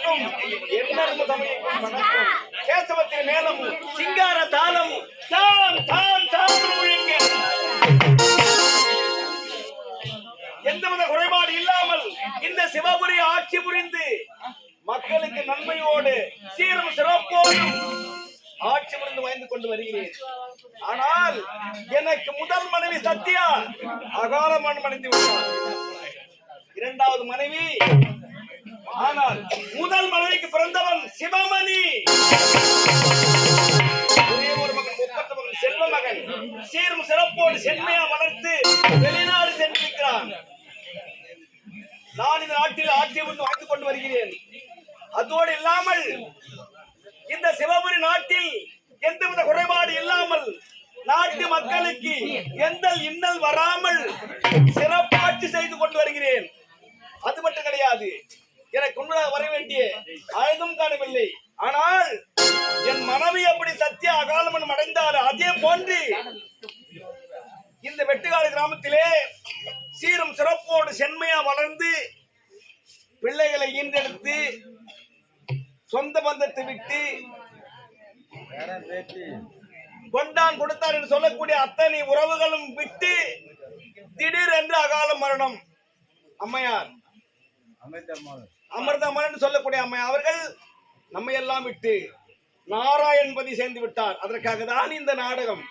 சமயக்கும் எண்ணற்ற சமயக்கும் வணக்கம். கேசவத்தின் மேலும் சிங்கார தாளம் தாம் தாம் தாம் முழங்க எந்தவித குறைபாடு இல்லாமல் இந்த சிவபுரி ஆட்சி புரிந்து மக்களுக்கு நன்மையோடு சீரும் சிறப்போடும் ஆட்சி புரிந்து வாழ்ந்து கொண்டு வருகிறேன். ஆனால் எனக்கு முதல் மனைவி சத்யா அகால மரணமடைந்து விட்டார். இரண்டாவது மனைவி, ஆனால் முதல் மனைவிக்கு பிறந்தவன் சிவமணி. ஒரே ஒரு மகன், 30 மகன், செல்வ மகன் சீரும் சிறப்போடு செம்மையா வளர்த்து வெளிநாடு சென்றிருக்கிறான். நான் இந்த நாட்டில் ஆட்சி புரிந்து வாழ்ந்து கொண்டு வருகிறேன். அதோடு இல்லாமல் இந்த சிவபுரி நாட்டில் எந்தவித குறைபாடு இல்லாமல் நாட்டு மக்களுக்கு எந்த இன்னல் வராமல் சிறப்பாட்சி செய்து கொண்டு வருகிறேன். அது மட்டும் கிடையாது, எனக்கு உண்மையாக வர வேண்டிய அழகும் காணவில்லை. ஆனால் என் மனைவி அப்படி சத்திய அகாலமன் அடைந்தார். அதே போன்று இந்த வெட்டுக்காடு கிராமத்திலே சீரும் சிறப்போடு செம்மையா வளர்ந்து பிள்ளைகளை ஈன்றெடுத்து சொந்த பந்தத்தை விட்டு கொண்டான் கொடுத்தார் என்று சொல்லக்கூடிய அத்தனை உறவுகளும் விட்டு திடீர் என்று அகால மரணம். அம்மையார் அமிர்தம்மன் என்று சொல்லக்கூடிய அம்மையார் அவர்கள் நம்மை எல்லாம் விட்டு நாராயண்பதி சேர்ந்து விட்டார். அதற்காக தான் இந்த நாடகம்.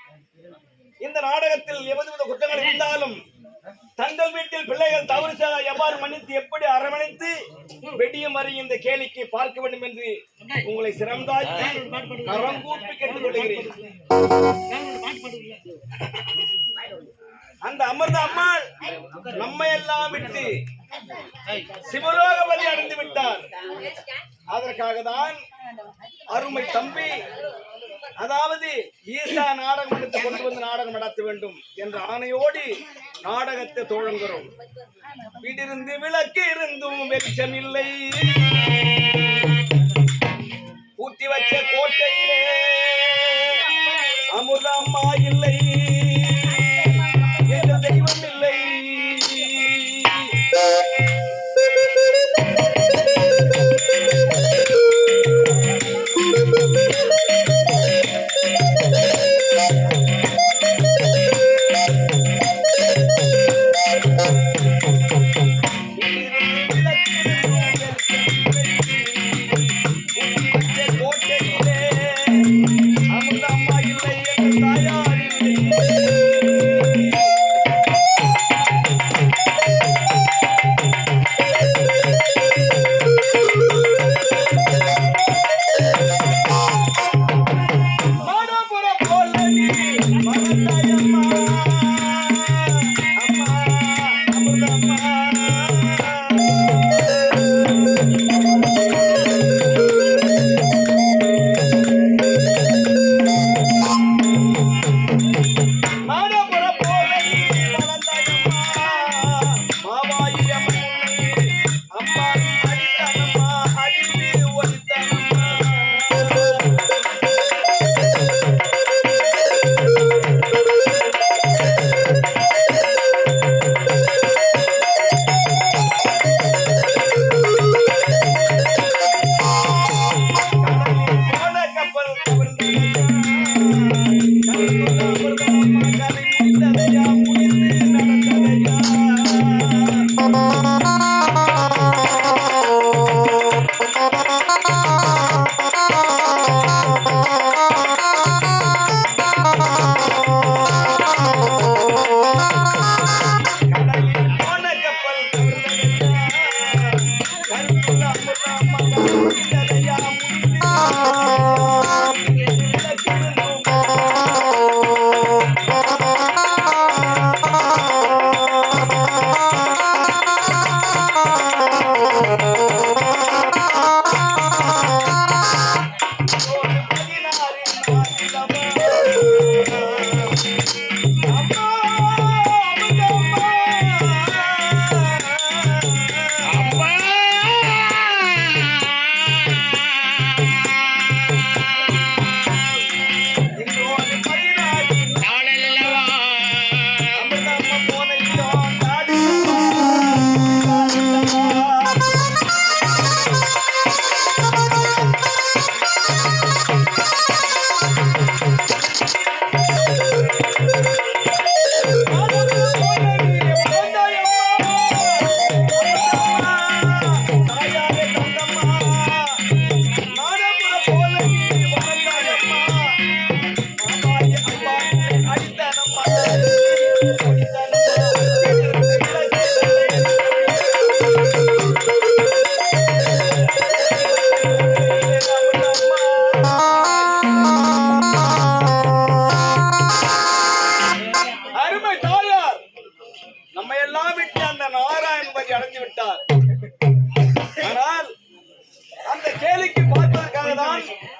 இந்த நாடகத்தில் எவ்வளவு குற்றங்கள் இருந்தாலும் தங்கள் வீட்டில் பிள்ளைகள் தவறு செய்த எவ்வாறு மன்னித்து எப்படி அரவணைத்து வெடியும் வரை இந்த கேளிக்கை பார்க்க வேண்டும் என்று உங்களை சிறந்தாக்கி கரம் கூப்பி கேட்டுக் கொள்கிறேன். அந்த அமிர்த அம்மாள் நம்மை எல்லாம் விட்டு சிவலோகவதி அடைந்து விட்டார். அதற்காக தான் அருமை தம்பி, அதாவது ஈசா நாடகம் எடுத்து கொண்டு வந்து நாடகம் நடத்த வேண்டும் என்ற ஆணையோடு நாடகத்தை தொடங்குகிறோம். வீடிருந்து விளக்கு இருந்தும் வெளிச்சம் இல்லை, ஊட்டி வச்ச கோட்டையிலே அமுத அம்மா இல்லை, எங்கள் தெய்வம் இல்லை.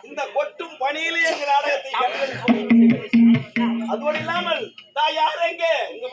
இந்த கொட்டும் பணியிலே எங்க நாடகத்தை அதோடு இல்லாமல் நான் யார் எங்க இங்க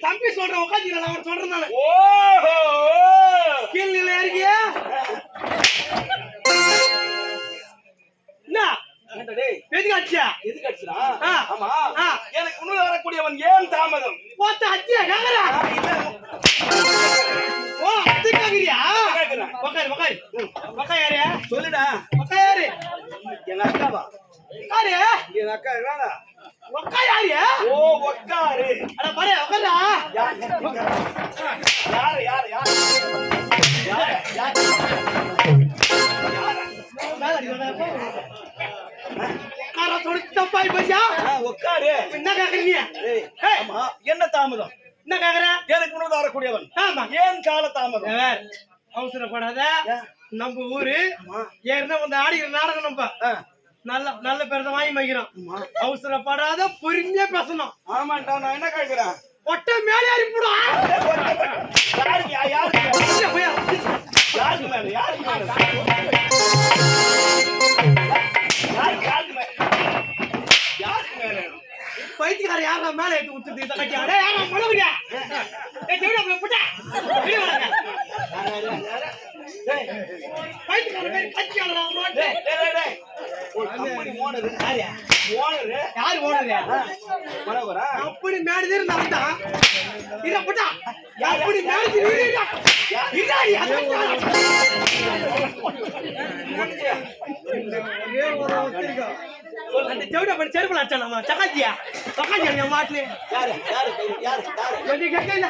தம்பி சொல்றேன் உட்காந்துக்கலாம் அவன் சொல்றேன் ஓஹோ கீழ் நிலை அறிவியா எதுக்கு அடிச்சா எதுக்கு அடிச்சுடா ஆமா எனக்கு முன்னுல வரக்கூடியவன் ஏன் தாமதம் போத்த அடிச்சியா கேக்குறா ஓ அது கேக்குறியா உக்காரு உக்காரு உக்காரு யாரு சொல்லுடா உக்காரு யாரு எங்க அக்காவா யாரு எங்க அக்கா என்னடா உக்காரு யாரு ஓ உக்காரு அட பாரு உக்காரா யாரு யாரு யாரு யாரு காரா தொடுத்து தப்பாய் போச்சா உக்காரு என்ன கேக்குறீங்க ஆமா என்ன தாமதம் என்ன கேக்குற எனக்கு முன்னாடி வரக்கூடியவன் ஆமா ஏன் கால தாமதம் அவசரப்படாத நம்ம ஊரு ஏற்கனவே வந்து ஆடிக்கிற நாடகம் நம்ம நல்ல நல்ல பேர் வாங்கி வைக்கிறோம் அவசரப்படாத பொறுமையா பேசணும் ஆமாண்டா நான் என்ன கேக்குறேன் ஒட்ட மேலே அரிப்புடா யாருக்கு யாருக்கு யாருக்கு மேல யாருக்கு மேல யாருக்கு மேல பைத்தியக்கார யாரா மேல ஏத்தி ஊத்துது இத கட்டி அடே யாரா மலவுறியா ஏய் தேவடா போய் புடா வெளிய வாங்க டேய் பைத்தியக்கார மேல கட்டியாடா ரோட் டேய் டேய் டேய் ஒரு கம்பெனி ஓனர் யாரு ஓனர் யார் ஓனர் மலவரா அப்படி மேடதே இருந்தா இத புடா அப்படி மேடதே இருந்தா இதாடி அந்த தேவடா பண்ண செருப்புல அச்சா நம்ம சகாஜியா சகாஜியா மாட்லே யாரு யாரு யாரு எடி கேக்கல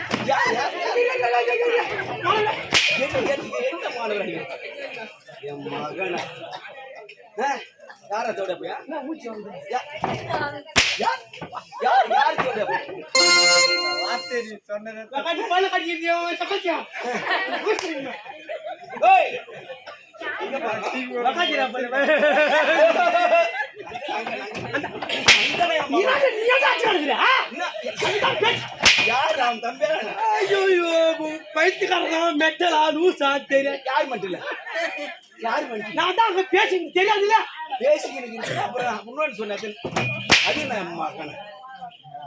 என்ன மாணவரடி என் மகன யார தோட போயா நான் மூச்சு வந்து யார் யார் தோட போய் வாத்தேரி சொன்னத சகாஜி பல்ல கடிச்சியோ சகாஜியா ஏய் இங்க பாரு சகாஜிரா பல்ல யார் ராம் தம்பேரா ஐயோ பைத்தியக்காரன் மெட்டலா லூசா தெரிய யார் மட்டும் யார் மட்டும் நான் தான் அங்க பேசிக்கிட்டு தெரியாதுல்ல பேசிக்கிட்டு அப்புறம் முன்னாடி சொன்னது அது நான் மாக்கணும்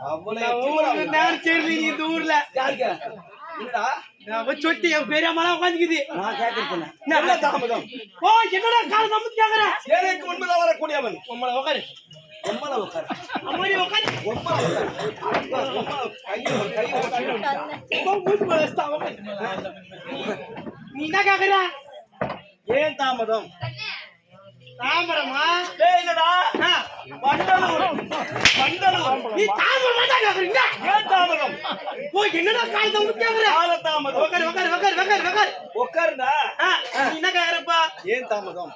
அவ்வளவு நேரம் சரி இந்த ஊர்ல யாருக்கு என்னடா நான் சொட்டி என் பெரியம்மாலாம் உட்காந்துக்குது நான் கேட்கறேன் நல்ல தாமதம் ஓ என்னடா கால சம்பத்து கேக்குற எனக்கு முன்பதாக வரக்கூடியவன் உம்மள உட்காரு உம்மள உட்காரு அம்மாடி உட்காரு உம்மள உட்காரு கை மூச்சு பலஸ்தா உட்காரு நீ என்ன கேக்குற ஏன் தாமதம் தாமரமா டேய் இல்லடா மண்டலூர் நீ தாமரமா தான் கேக்குறீங்க ஏன் தாமதம் ஓ என்னடா கால சம்பத்து கேக்குற கால தாமதம் உட்காரு உட்காரு உட்காரு உட்காரு உட்காரு உட்காருடா நீ என்ன கேக்குறப்பா ஏன் தாமதம்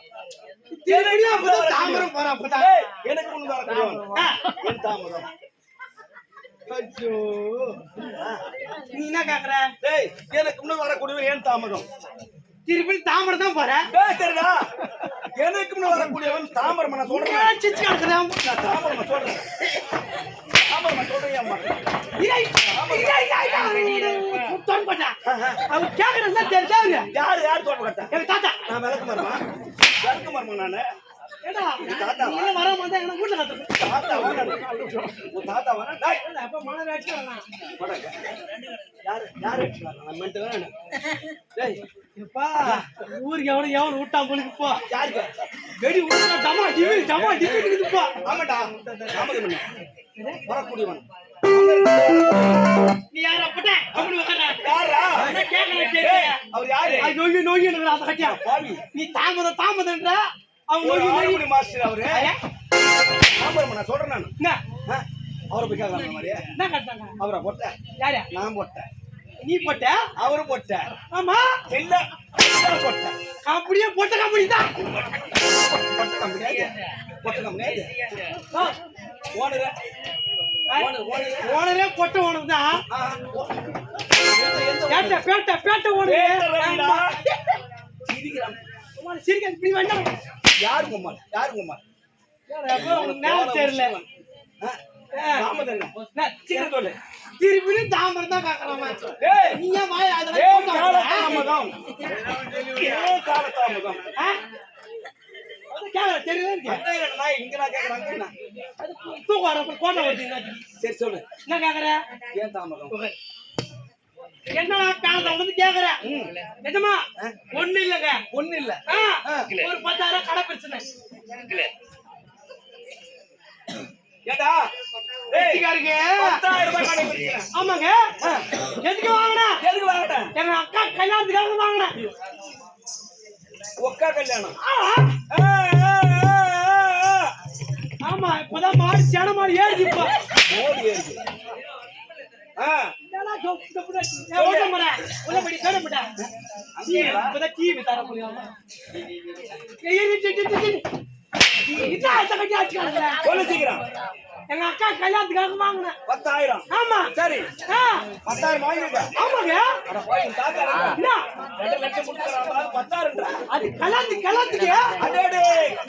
தாமரம் போறா அப்பதான் எனக்கு முன்பு வரக்கூடியவன் ஏன் தாமதம் ஐயோ நீ என்ன கேக்குற டேய் எனக்கு முன்ன வரக்கூடியவன் ஏன் தாமதம் திருப்பி தாமரம் தான் போற சரிடா எனக்கு முன்ன வரக்கூடியவன் தாமரம் நான் சொல்றேன் சிச்சு கிடக்குறேன் நான் தாமரம் சொல்றேன் ஆமாம்மா சொல்றீங்க அம்மா. அவன் கேக்குறதா தெரிஞ்சா யாரு தோட்ட கட்டா? எங்க தாத்தா நான் விளக்கு மரமா நானு. ஏடா நீ வர மாட்டே எங்க வீட்ல கத்து தாத்தாவா நானு? உன் தாத்தாவா? டேய் அப்ப மனராட்சி வரலாம் போடாங்க. யாரு அடிச்சாங்க? நான் மென்டலா நானு. டேய் இப்பா ஊருக்கு எவனும் விட்டா போலுக்கு போ யாருக்கு? வெடி விட்டா டமா டிவி இருக்குப்பா. ஆமாடா. ஆமாங்க. வரக்கூடியவன். நீ யாரா போட்ட அப்படி உட்கார்றா. யாரா? என்ன கேக்குறேன் டேய், கேக்குறா. அவர் யாரு? அது நோய் அந்த கட்டியா. பாவி. நீ தாமதம்ன்ற அவன் ஒரு நோய் ஆறுமணி மாஸ்டர் அவரு. ஆமாம்மா நான் சொல்றேன் நானு. என்ன அவரை போய் கேட்கலாம் மாதிரி. என்ன கட்டாங்க அவரை போட்டேன். யாரு நான் போட்டேன். நீ போட்ட அவரு போட்டார். ஆமா இல்ல நான் போட்டேன். அப்படியே போட்ட கம்பெனி தான் போட்ட கம்பெனி ஓனரு ஓனரே போட்ட ஓனர் தான். பேட்ட ஓனர் சிரிக்க இப்படி வேண்டாம். யாருங்க அம்மா? உனக்கு நேரம் தெரியல. சீக்கிரம் சொல்லு. திருப்பி தாமரம் தான் காக்கறாமா. ஏய் நீ ஏன் வாய் அதெல்லாம் ஏய் போட்டா காலதாமதம். ஏய் காலதாமதம். அது கேக்குற தெரியுது. நான் இங்க நான் கேக்குறாங்க என்ன? அது தூக்கு வர கோட்டை ஓட்டினா. சரி சொல்லு. என்ன கேக்குற? ஏன் தாமதம்? என்னடா காலத்தை வந்து கேக்குற? நிஜமா ஒண்ணு இல்லங்க. ஒண்ணு இல்ல. ஒரு 10,000 கடை பிரச்சனை. ஏடா டேய் இருக்கு 10,000 ரூபாய் கடை பிரச்சனை. ஆமாங்க. எதுக்கு வாங்குன? எதுக்கு வாங்குன? எங்க அக்கா கல்யாணத்துக்காக வாங்குன. ஒக்கா கல்யாணம். ஆமா இப்பதான் மாடு சேன மாடு ஏறிச்சு இப்ப. ஓடி ஏறி. என்னடா ஓட்ட மர உள்ள போய் கேட மாட்டா. இப்பதான் டிவி தர முடியாம. இதா தக்கி ஆச்சுங்க. சொல்லு சீக்கிரம். எங்க அக்கா கல்யாணத்துக்காக வாங்குன 10,000. ஆமா சரி 10,000 வாங்கிருக்க. ஆமாங்க. அட போய் தாத்தா என்ன 2 லட்சம் கொடுக்கறாங்க 10,000ன்றா. அது கல்யாணத்துக்கு அடடே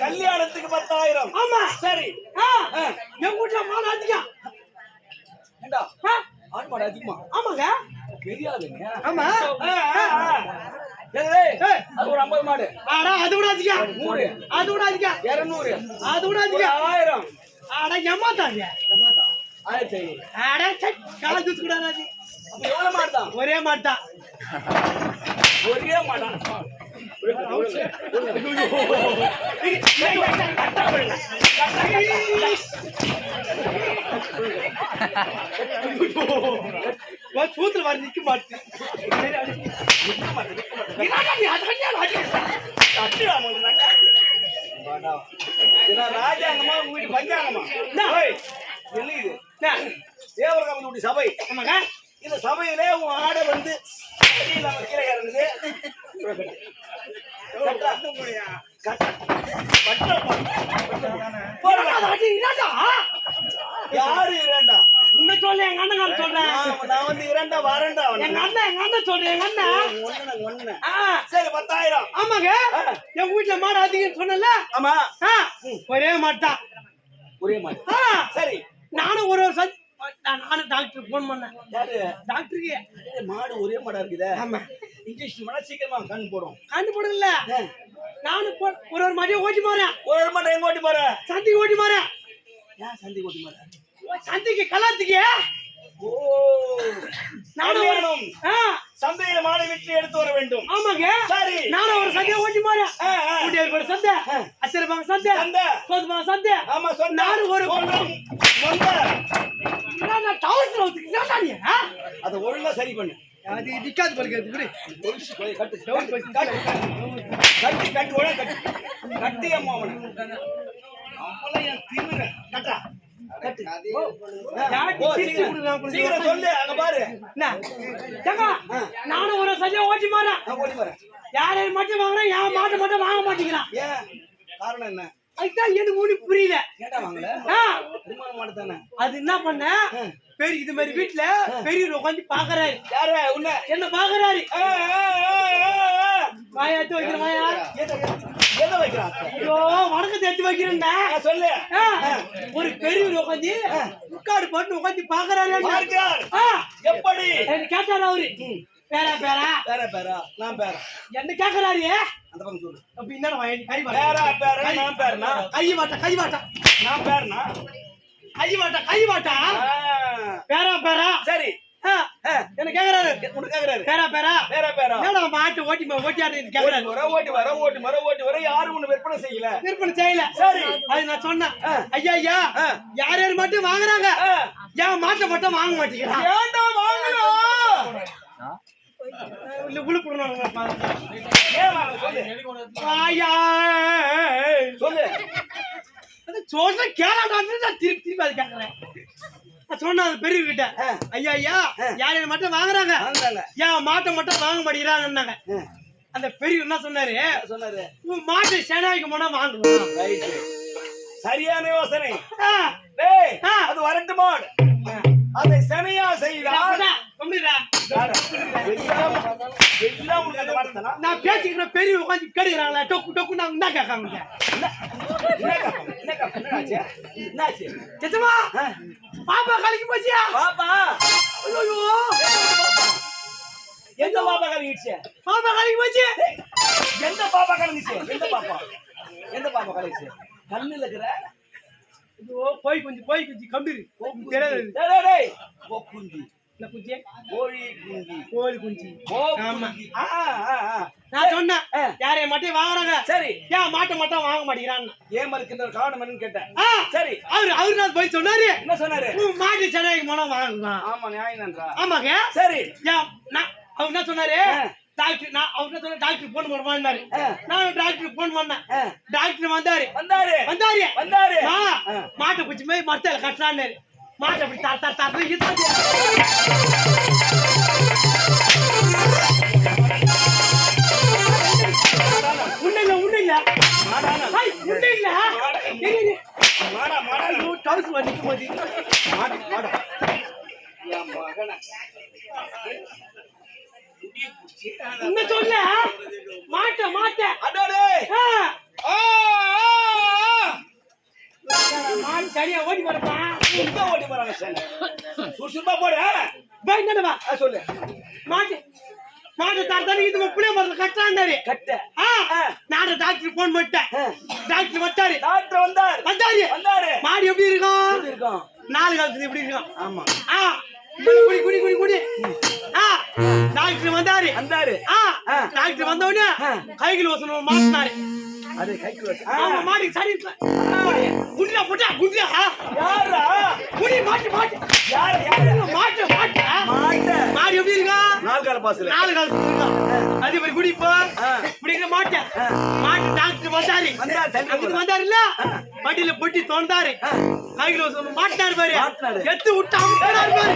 கல்யாணத்துக்கு 10,000. ஆமா சரி எங்க வீட்ல மாடு அதிகம். ஏண்டா ஆடு மாடு அதிகமா? ஆமாங்க. பெரிய ஆளுங்க. ஆமா ஏய் அது ஒரு 50 மாடு. ஆடா அது கூட அதிகம். 100 அது கூட அதிகம். 200 அது கூட அதிகம். 1000. ஆடா ஏமாத்தாங்க. 1500. ஆடா கால் தூத்து கூடாது. அப்ப எவ்வளவு மாடு தான்? ஒரே மாட்டா. ஒரே மாடா. சூத்துல வர நிக்க மாட்டேன். ராஜாங்கம்மா வீட்டு பஞ்சாங்கம்மா என்ன இது? தேவரகாமனுடைய சபை. ஆமாங்க. இந்த சபையிலே உன் ஆடை வந்து கீழே இறங்குது. யாரு இரண்டா? உன்ன சொல்ல எங்க அண்ணன் சொல்றேன். நான் வந்து இரண்டா வரண்டா? எங்க அண்ணன் சொல்றேன். எங்க அண்ணன் ஒண்ணு. சரி 10,000. ஆமாங்க. எங்க வீட்டுல மாடு அதிகம் சொன்னல. ஆமா ஒரே மாட்டா. ஒரே மாடு. சரி நானும் ஒரு நானும் டாக்டர் போன் பண்ணேன். யாரு டாக்டருக்கு? மாடு ஒரே மாடா இருக்குதே. ஆமா இன்ஜெக்ஷன் பண்ணா சீக்கிரமா கண்ணு போடும். கண்ணு போடல. நானும் ஒரு மதியம் ஓட்டி போறேன். ஒரு மாட்டை எங்க ஓட்டி போற? சந்தைக்கு ஓட்டி போறேன். ஏன் சந்தை ஓட்டி போற? சந்தைக்கு கலாத்துக்கு. ஓ நானும் சந்தையில மாடை விட்டு எடுத்து வர வேண்டும். ஆமாங்க. சரி நானும் ஒரு சந்தையை ஓட்டி போறேன். ஊட்டியார் சந்தை, அச்சரபாங்க சந்தை, சோதுபாங்க சந்தை. ஆமா சொன்ன. நானும் ஒரு அதை ஒழுங்கா சரி பண்ணு. அது நிக்காது படுக்கிறது. கட்டி அம்மா திமுற கட்டா சீக்கிரம் சொல்லு. அங்க பாரு. நானும் ஒரு சந்தையை ஓட்டி போறேன். யாரையும் மட்டும் வாங்குறேன், என் மாட்டை மட்டும் வாங்க மாட்டேங்கிறான். ஏன் காரணம் என்ன? அதுதான் எனக்கு ஒண்ணு புரியல. கேட்டா வாங்கல மாடு தானே. அது என்ன பண்ண பெரிய இது மாதிரி வீட்டுல பெரியவர் உட்காந்து பாக்குறாரு. யாரு உன்ன என்ன பாக்குறாரு? வாயாத்து வைக்கிற வாயா எதை வை? வைக்கிறான் ஐயோ வணக்கத்தை எடுத்து வைக்கிறேன்டா சொல்லு ஒரு பெரியவர் உட்காந்து முக்காடு போட்டு உட்காந்து பாக்குறாரு பார்க்கிறார் எப்படி கேட்டாரு அவரு பேரா பேரா பேரா பேரா நான் பேரா என்ன கேக்குறாரு அந்த பக்கம் சொல்லு அப்ப என்ன கை பேரா பேரா நான் பேரனா கை வாட்டா நான் பேரனா கை வாட்டா பேரா பேரா சரி என்ன கேக்குறாரு உனக்கு கேக்குறாரு பேரா பேரா பேரா பேரா என்னடா மாட்டு ஓட்டியாரு கேக்குறாரு ஓட்டி வர யாரும் ஒண்ணு விற்பனை செய்யல விற்பனை செய்யல சரி அது நான் சொன்னேன் ஐயா யார் யார் மட்டும் வாங்குறாங்க ஏன் மாட்டை மட்டும் வாங்க மாட்டேங்கிறான் ஏன்டா வாங்கணும் இல்ல உள்ள ஏன் வாங்க சொல்லு சொல்லு சொல்ற கேளாடான்னு நான் திருப்பி அது கேக்குறேன் சொன்ன பெரியவர்கிட்ட ஐயா யார் யார் மட்டும் வாங்குறாங்க ஏன் மாட்டை மட்டும் வாங்க மாட்டேங்கிறாங்கன்னாங்க அந்த பெரியவர் என்ன சொன்னாரு உன் மாட்டை சேனாய்க்கு போனா வாங்குவோம் சரியான யோசனை அது வரட்டு மாடு அதை சனையா செய்தால் நான் பேசிக்கிறேன் பெரிய உட்காந்து கேடுகிறாங்களா டொக்கு டொக்கு நான் என்ன கேட்காங்க பாப்பா கலக்கி போச்சியா பாப்பா எந்த பாப்பா கலங்கிடுச்சு பாப்பா கலக்கி போச்சு எந்த பாப்பா கலங்கிச்சு எந்த பாப்பா கலங்கிச்சு கண்ணுல இருக்கிற போய் குஞ்சு கம்பீர் தெரியாது குஞ்சு குஞ்சு கோழி குஞ்சு ஆமா நான் சொன்னேன் யாரைய மட்டும் வாங்குறாங்க சரி ஏன் மாட்டை மட்டும் வாங்க மாட்டேங்கிறான்னு ஏன் மறுக்கின்ற காரணம் என்னன்னு கேட்டேன் சரி அவரு நான் போய் சொன்னாரு என்ன சொன்னாரு மாட்டு சென்னைக்கு மனம் வாங்கலாம் ஆமா நியாயம் ஆமாங்க சரி அவர் என்ன சொன்னாரு டாக்டர் நான் அவர் என்ன சொன்ன டாக்டர் போன் பண்ணுவாரு நான் டாக்டர் போன் பண்ணேன் டாக்டர் வந்தாரு மாட்டை பிடிச்சி போய் மரத்தால கட்டுறான்னு மாட்டை அப்படி தர என்ன சொல்ல மாட்ட சரியா ஓடி போறப்பா ஓடி போறாங்க சுறுசுறுப்பா போடு என்னடா சொல்லு மாட்டு தாத்தானு இது புளிய மரத்துல கட்டாண்டாரு கட்ட நான் டாக்டர் போன் பண்ணிட்டேன் டாக்டர் வந்தாரு மாடு எப்படி இருக்கும் 4 காலத்துல எப்படி இருக்கும் ஆமா குடி டாக்டர் வந்தாரு டாக்டர் வந்த உடனே கைகள் வசனம் மாட்டினாரு அது கைக்குள்ள மாடி சரி குடியா குடியா யாரா குடி மாட்டு மாட்டு மாடி எப்படி இருக்கா 4 கால பாஸ்ல 4 காலத்துல இருக்கா அதே மாதிரி குடிப்போ இப்படிங்க மாட்டு டாக்டர் வந்தாரு இல்ல வண்டியில பொட்டி தோண்டாரு கையில மாட்டினாரு பாரு எத்து விட்டா பாரு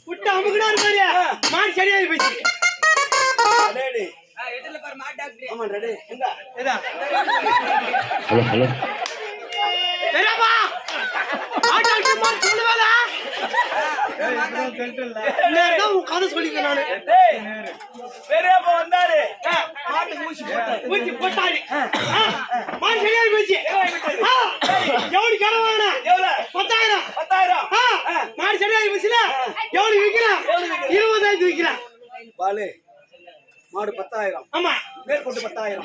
விட்டு அமுக்குனாரு பாரு மாடு சரியாகி போச்சு கதை சொல்லிக்க நானு பெரியப்பா வந்தாரு ஊசி போட்டாரு மாடு சரியாகி போச்சு எவ்வளவு கடை வாங்கினா 10,000 மாடு சரியாகி போச்சுல எவ்வளவு விற்கிறான் 20,000 விற்கிறான் மாடு 10,000 ஆமா மேற்கொண்டு 10,000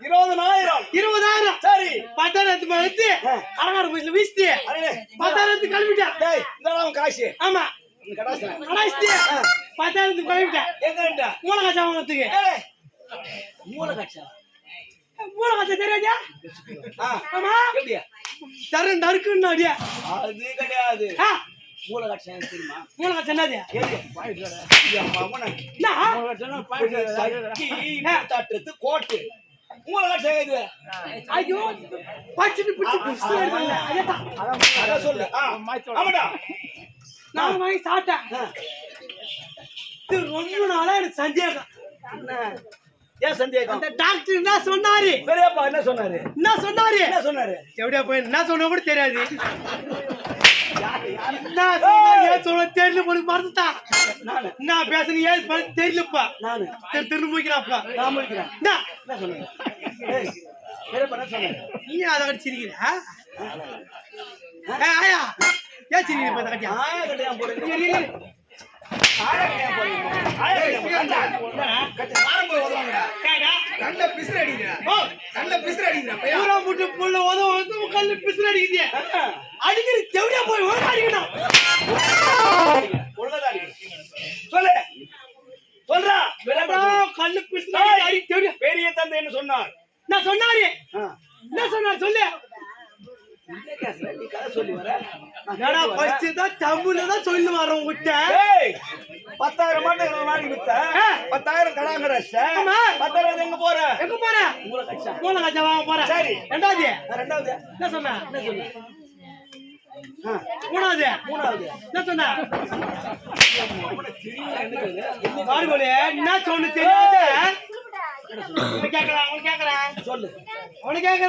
20,000 சரி 10,000 எடுத்து கடகார போயில வீசிட்டு 10,000 கிளம்பிட்டேன் காசு ஆமா கடாசி 10,000 கிளம்பிட்டேன் எங்க மூலகாட்சா வாங்கறதுக்கு மூலகாட்சா தெரியாதா ஆமா எப்படியா தரேன் நறுக்குன்னு அடியா அது கிடையாது மூலகாட்சா தெரியுமா மூலகாட்சா என்னது கோட்டு மூலகாட்சா இது ஐயோ பச்சிட்டு பிடிச்சு அதான் சொல்லு ஆமாடா நான் வாங்கி சாப்பிட்டேன் ரொம்ப நாளா எனக்கு சந்தேகம் ஏன் சந்தேகம் அந்த டாக்டர் என்ன சொன்னாரு பெரியப்பா என்ன சொன்னாரு என்ன சொன்னாரு எப்படியா போய் என்ன சொன்ன கூட தெரியாது என்ன சொன்னா ஏன் சொல்ல தெரியல போய் மறந்துட்டா நானு நான் பேசுறேன் ஏன் தெரியலப்பா நானு திரு முடிக்கிறாப்பா நான் முடிக்கிறேன் என்ன சொன்னேன் ஏய், வேற பண்ண சொன்னேன் நீ அதை கடிச்சிருக்கிற ஆயா ஏன் சிரிக்கிறீங்க இப்ப கட்டியா ஆயா கட்டையா போறேன் ஆயா கட்டையா போறேன் ஆயா கட்டையா ஆரம்ப ஓடுவாங்கடா கண்ண பிசுற அடிக்குறா கண்ண பிசுற அடிக்குறா பையா பூரா முட்டு புள்ள வந்து கல்லு பிசுறு அடிக்குது அடிக்கிறது தெவடியா போய் ஒரு அடிக்கணும் உள்ளதா அடிக்குது சொல்லு சொல்றா கல்லு பிசுறு அடி தெவடியா பெரிய தந்தைன்னு சொன்னார் நான் சொன்னாரு என்ன சொன்னார் சொல்லு நீ கதை சொல்லி வர என்னடா ஃபர்ஸ்ட் தான் தமிழ்ல தான் சொல்லி வரோம் உட்ட ஏய் 10000 மாட்டை நாளைக்கு வித்த 10000 கடாங்கற ஆமா. 10000 எங்க போற எங்க போற மூல கட்சா மூல கச்சா வாங்க போற சரி. ரெண்டாவது ரெண்டாவது என்ன சொன்ன என்ன சொல்லு மூணாவது மூணாவது என்ன சொன்ன என்ன பாருங்களே என்ன சொல்லு தெரியாத கேக்குறேன் அவன் கேக்குறேன் சொல்லு அவனு கேக்குறேன்